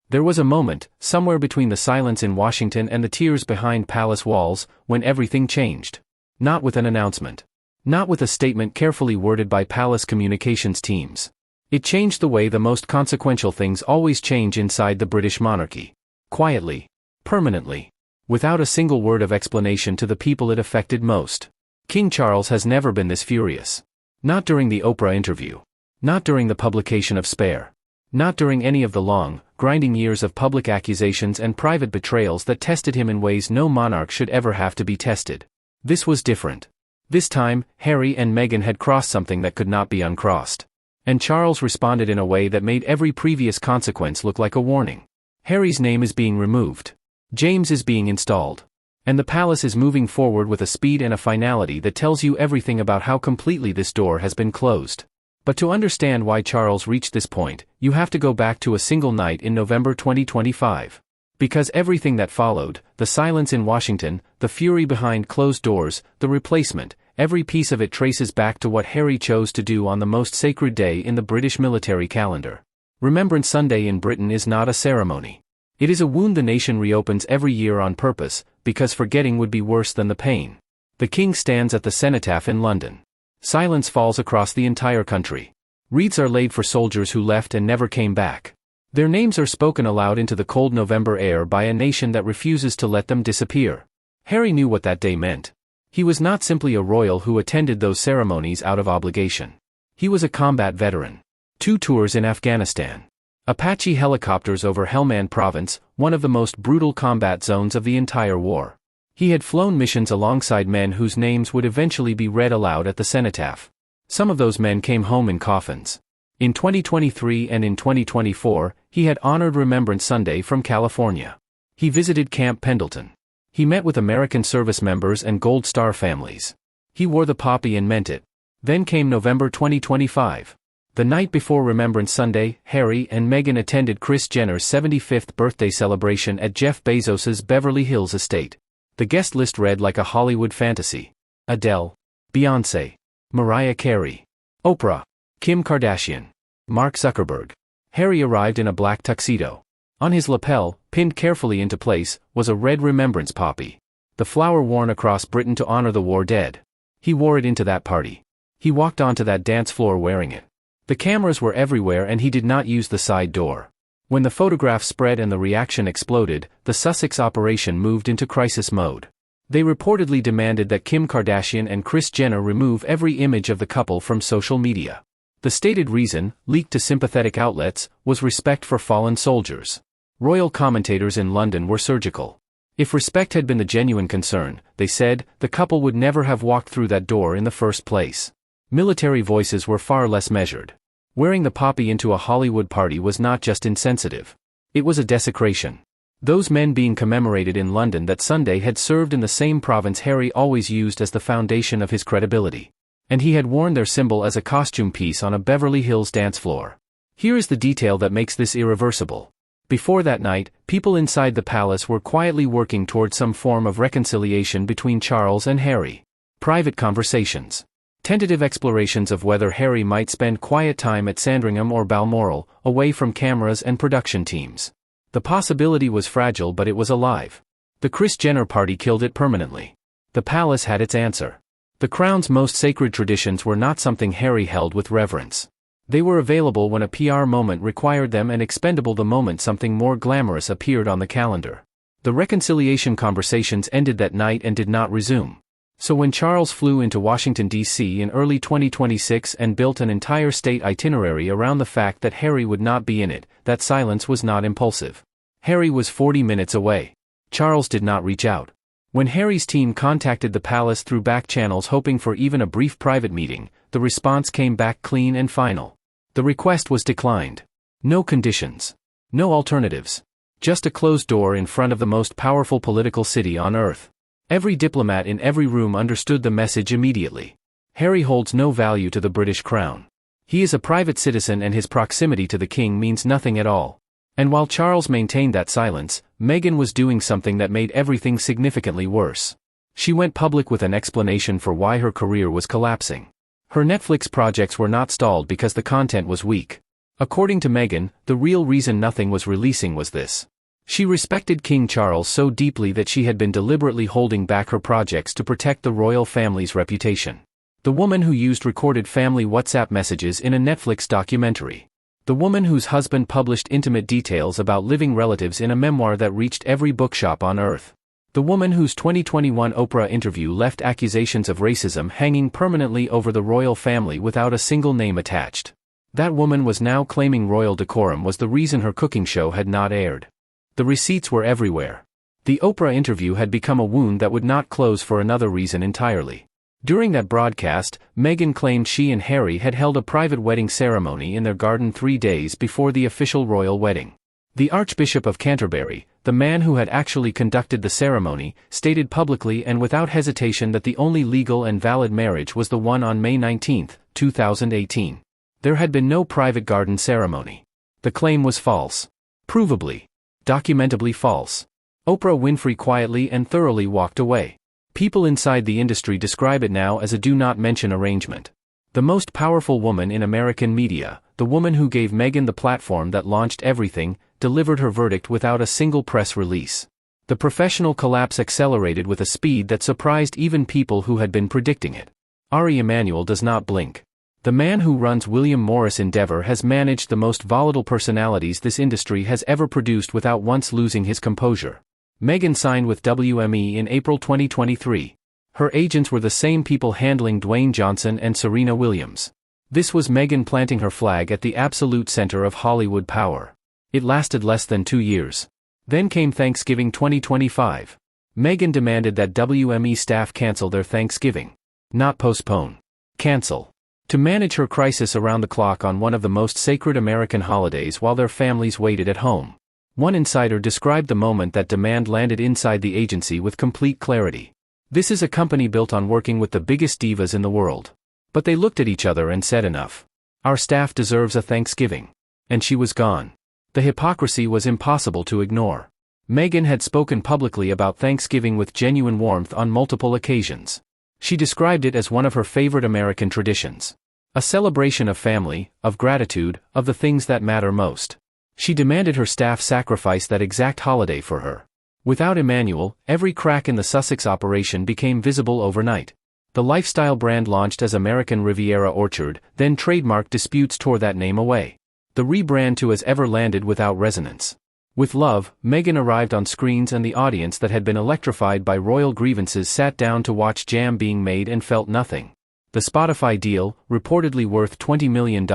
There was a moment, somewhere between the silence in Washington and the tears behind palace walls, when everything changed. Not with an announcement. Not with a statement carefully worded by palace communications teams. It changed the way the most consequential things always change inside the British monarchy. Quietly. Permanently. Without a single word of explanation to the people it affected most. King Charles has never been this furious. Not during the Oprah interview. Not during the publication of Spare. Not during any of the long, grinding years of public accusations and private betrayals that tested him in ways no monarch should ever have to be tested. This was different. This time, Harry and Meghan had crossed something that could not be uncrossed. And Charles responded in a way that made every previous consequence look like a warning. Harry's name is being removed. James is being installed. And the palace is moving forward with a speed and a finality that tells you everything about how completely this door has been closed. But to understand why Charles reached this point, you have to go back to a single night in November 2025. Because everything that followed, the silence in Washington, the fury behind closed doors, the replacement, every piece of it traces back to what Harry chose to do on the most sacred day in the British military calendar. Remembrance Sunday in Britain is not a ceremony. It is a wound the nation reopens every year on purpose, because forgetting would be worse than the pain. The King stands at the cenotaph in London. Silence falls across the entire country. Wreaths are laid for soldiers who left and never came back. Their names are spoken aloud into the cold November air by a nation that refuses to let them disappear. Harry knew what that day meant. He was not simply a royal who attended those ceremonies out of obligation. He was a combat veteran. 2 tours in Afghanistan. Apache helicopters over Helmand Province, one of the most brutal combat zones of the entire war. He had flown missions alongside men whose names would eventually be read aloud at the cenotaph. Some of those men came home in coffins. In 2023 and in 2024, he had honored Remembrance Sunday from California. He visited Camp Pendleton. He met with American service members and Gold Star families. He wore the poppy and meant it. Then came November 2025. The night before Remembrance Sunday, Harry and Meghan attended Kris Jenner's 75th birthday celebration at Jeff Bezos's Beverly Hills estate. The guest list read like a Hollywood fantasy. Adele, Beyoncé, Mariah Carey, Oprah, Kim Kardashian, Mark Zuckerberg. Harry arrived in a black tuxedo. On his lapel, pinned carefully into place, was a red remembrance poppy. The flower worn across Britain to honor the war dead. He wore it into that party. He walked onto that dance floor wearing it. The cameras were everywhere and he did not use the side door. When the photograph spread and the reaction exploded, the Sussex operation moved into crisis mode. They reportedly demanded that Kim Kardashian and Kris Jenner remove every image of the couple from social media. The stated reason, leaked to sympathetic outlets, was respect for fallen soldiers. Royal commentators in London were surgical. If respect had been the genuine concern, they said, the couple would never have walked through that door in the first place. Military voices were far less measured. Wearing the poppy into a Hollywood party was not just insensitive. It was a desecration. Those men being commemorated in London that Sunday had served in the same province Harry always used as the foundation of his credibility. And he had worn their symbol as a costume piece on a Beverly Hills dance floor. Here is the detail that makes this irreversible. Before that night, people inside the palace were quietly working toward some form of reconciliation between Charles and Harry. Private conversations. Tentative explorations of whether Harry might spend quiet time at Sandringham or Balmoral, away from cameras and production teams. The possibility was fragile but it was alive. The Kris Jenner party killed it permanently. The palace had its answer. The crown's most sacred traditions were not something Harry held with reverence. They were available when a PR moment required them and expendable the moment something more glamorous appeared on the calendar. The reconciliation conversations ended that night and did not resume. So when Charles flew into Washington, D.C. in early 2026 and built an entire state itinerary around the fact that Harry would not be in it, that silence was not impulsive. Harry was 40 minutes away. Charles did not reach out. When Harry's team contacted the palace through back channels hoping for even a brief private meeting, the response came back clean and final. The request was declined. No conditions. No alternatives. Just a closed door in front of the most powerful political city on earth. Every diplomat in every room understood the message immediately. Harry holds no value to the British crown. He is a private citizen and his proximity to the king means nothing at all. And while Charles maintained that silence, Meghan was doing something that made everything significantly worse. She went public with an explanation for why her career was collapsing. Her Netflix projects were not stalled because the content was weak. According to Meghan, the real reason nothing was releasing was this. She respected King Charles so deeply that she had been deliberately holding back her projects to protect the royal family's reputation. The woman who used recorded family WhatsApp messages in a Netflix documentary. The woman whose husband published intimate details about living relatives in a memoir that reached every bookshop on earth. The woman whose 2021 Oprah interview left accusations of racism hanging permanently over the royal family without a single name attached. That woman was now claiming royal decorum was the reason her cooking show had not aired. The receipts were everywhere. The Oprah interview had become a wound that would not close for another reason entirely. During that broadcast, Meghan claimed she and Harry had held a private wedding ceremony in their garden 3 days before the official royal wedding. The Archbishop of Canterbury, the man who had actually conducted the ceremony, stated publicly and without hesitation that the only legal and valid marriage was the one on May 19, 2018. There had been no private garden ceremony. The claim was false. Provably. Documentably false. Oprah Winfrey quietly and thoroughly walked away. People inside the industry describe it now as a do-not-mention arrangement. The most powerful woman in American media, the woman who gave Meghan the platform that launched everything, delivered her verdict without a single press release. The professional collapse accelerated with a speed that surprised even people who had been predicting it. Ari Emanuel does not blink. The man who runs William Morris Endeavor has managed the most volatile personalities this industry has ever produced without once losing his composure. Meghan signed with WME in April 2023. Her agents were the same people handling Dwayne Johnson and Serena Williams. This was Meghan planting her flag at the absolute center of Hollywood power. It lasted less than 2 years. Then came Thanksgiving 2025. Meghan demanded that WME staff cancel their Thanksgiving. Not postpone. Cancel. To manage her crisis around the clock on one of the most sacred American holidays while their families waited at home. One insider described the moment that demand landed inside the agency with complete clarity. This is a company built on working with the biggest divas in the world. But they looked at each other and said enough. Our staff deserves a Thanksgiving. And she was gone. The hypocrisy was impossible to ignore. Meghan had spoken publicly about Thanksgiving with genuine warmth on multiple occasions. She described it as one of her favorite American traditions. A celebration of family, of gratitude, of the things that matter most. She demanded her staff sacrifice that exact holiday for her. Without Emanuel, every crack in the Sussex operation became visible overnight. The lifestyle brand launched as American Riviera Orchard, then trademark disputes tore that name away. The rebrand to As Ever landed without resonance. With love, Meghan arrived on screens and the audience that had been electrified by royal grievances sat down to watch jam being made and felt nothing. The Spotify deal, reportedly worth $20 million,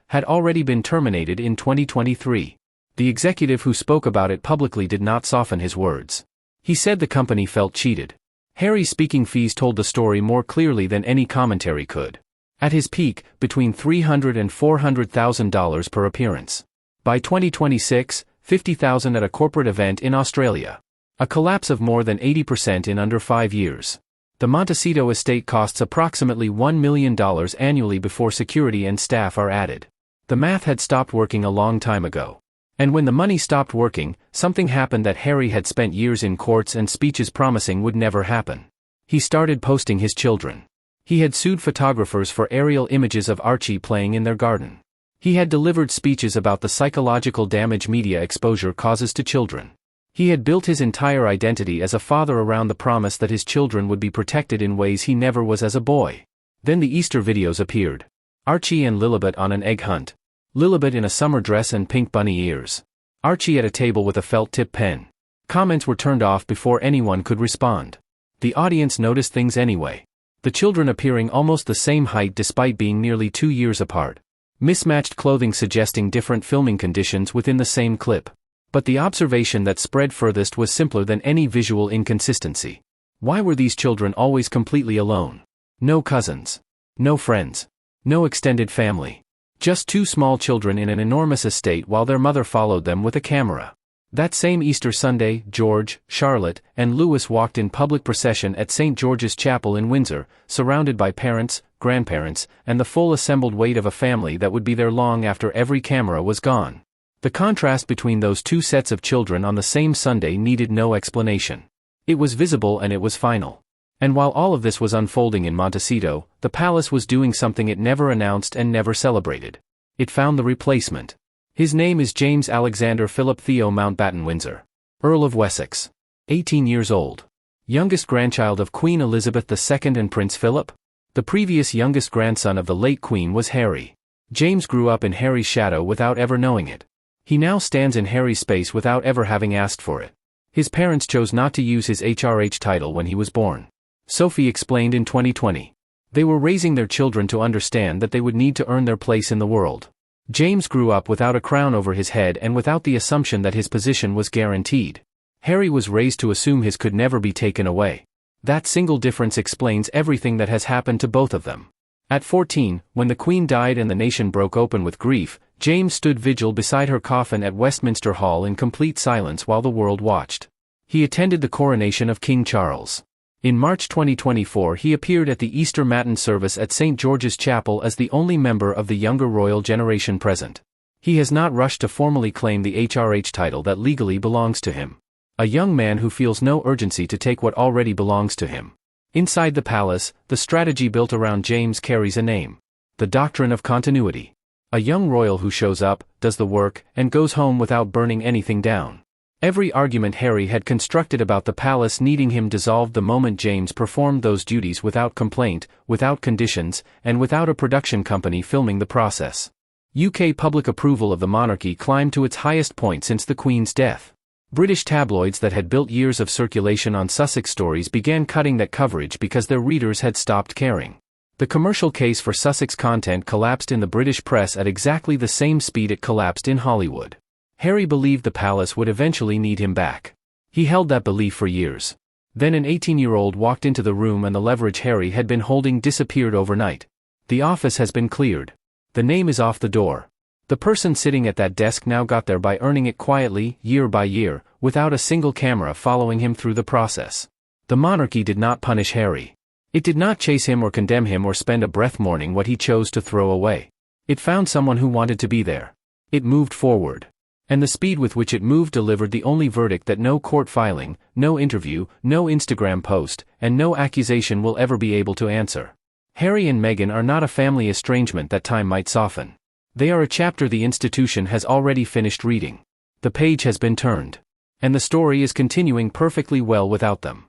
had already been terminated in 2023. The executive who spoke about it publicly did not soften his words. He said the company felt cheated. Harry's speaking fees told the story more clearly than any commentary could. At his peak, between $300,000 and $400,000 per appearance. By 2026, $50,000 at a corporate event in Australia. A collapse of more than 80% in under 5 years. The Montecito estate costs approximately $1 million annually before security and staff are added. The math had stopped working a long time ago. And when the money stopped working, something happened that Harry had spent years in courts and speeches promising would never happen. He started posting his children. He had sued photographers for aerial images of Archie playing in their garden. He had delivered speeches about the psychological damage media exposure causes to children. He had built his entire identity as a father around the promise that his children would be protected in ways he never was as a boy. Then the Easter videos appeared. Archie and Lilibet on an egg hunt. Lilibet in a summer dress and pink bunny ears. Archie at a table with a felt-tip pen. Comments were turned off before anyone could respond. The audience noticed things anyway. The children appearing almost the same height despite being nearly 2 years apart. Mismatched clothing suggesting different filming conditions within the same clip. But the observation that spread furthest was simpler than any visual inconsistency. Why were these children always completely alone? No cousins. No friends. No extended family. Just 2 small children in an enormous estate while their mother followed them with a camera. That same Easter Sunday, George, Charlotte, and Louis walked in public procession at St. George's Chapel in Windsor, surrounded by parents, grandparents, and the full assembled weight of a family that would be there long after every camera was gone. The contrast between those 2 sets of children on the same Sunday needed no explanation. It was visible and it was final. And while all of this was unfolding in Montecito, the palace was doing something it never announced and never celebrated. It found the replacement. His name is James Alexander Philip Theo Mountbatten Windsor, Earl of Wessex. 18 years old. Youngest grandchild of Queen Elizabeth II and Prince Philip. The previous youngest grandson of the late Queen was Harry. James grew up in Harry's shadow without ever knowing it. He now stands in Harry's space without ever having asked for it. His parents chose not to use his HRH title when he was born. Sophie explained in 2020. They were raising their children to understand that they would need to earn their place in the world. James grew up without a crown over his head and without the assumption that his position was guaranteed. Harry was raised to assume his could never be taken away. That single difference explains everything that has happened to both of them. At 14, when the Queen died and the nation broke open with grief, James stood vigil beside her coffin at Westminster Hall in complete silence while the world watched. He attended the coronation of King Charles. In March 2024 he appeared at the Easter Matin service at St. George's Chapel as the only member of the younger royal generation present. He has not rushed to formally claim the HRH title that legally belongs to him. A young man who feels no urgency to take what already belongs to him. Inside the palace, the strategy built around James carries a name. The doctrine of continuity. A young royal who shows up, does the work, and goes home without burning anything down. Every argument Harry had constructed about the palace needing him dissolved the moment James performed those duties without complaint, without conditions, and without a production company filming the process. UK public approval of the monarchy climbed to its highest point since the Queen's death. British tabloids that had built years of circulation on Sussex stories began cutting that coverage because their readers had stopped caring. The commercial case for Sussex content collapsed in the British press at exactly the same speed it collapsed in Hollywood. Harry believed the palace would eventually need him back. He held that belief for years. Then an 18-year-old walked into the room and the leverage Harry had been holding disappeared overnight. The office has been cleared. The name is off the door. The person sitting at that desk now got there by earning it quietly, year by year, without a single camera following him through the process. The monarchy did not punish Harry. It did not chase him or condemn him or spend a breath mourning what he chose to throw away. It found someone who wanted to be there. It moved forward. And the speed with which it moved delivered the only verdict that no court filing, no interview, no Instagram post, and no accusation will ever be able to answer. Harry and Meghan are not a family estrangement that time might soften. They are a chapter the institution has already finished reading. The page has been turned. And the story is continuing perfectly well without them.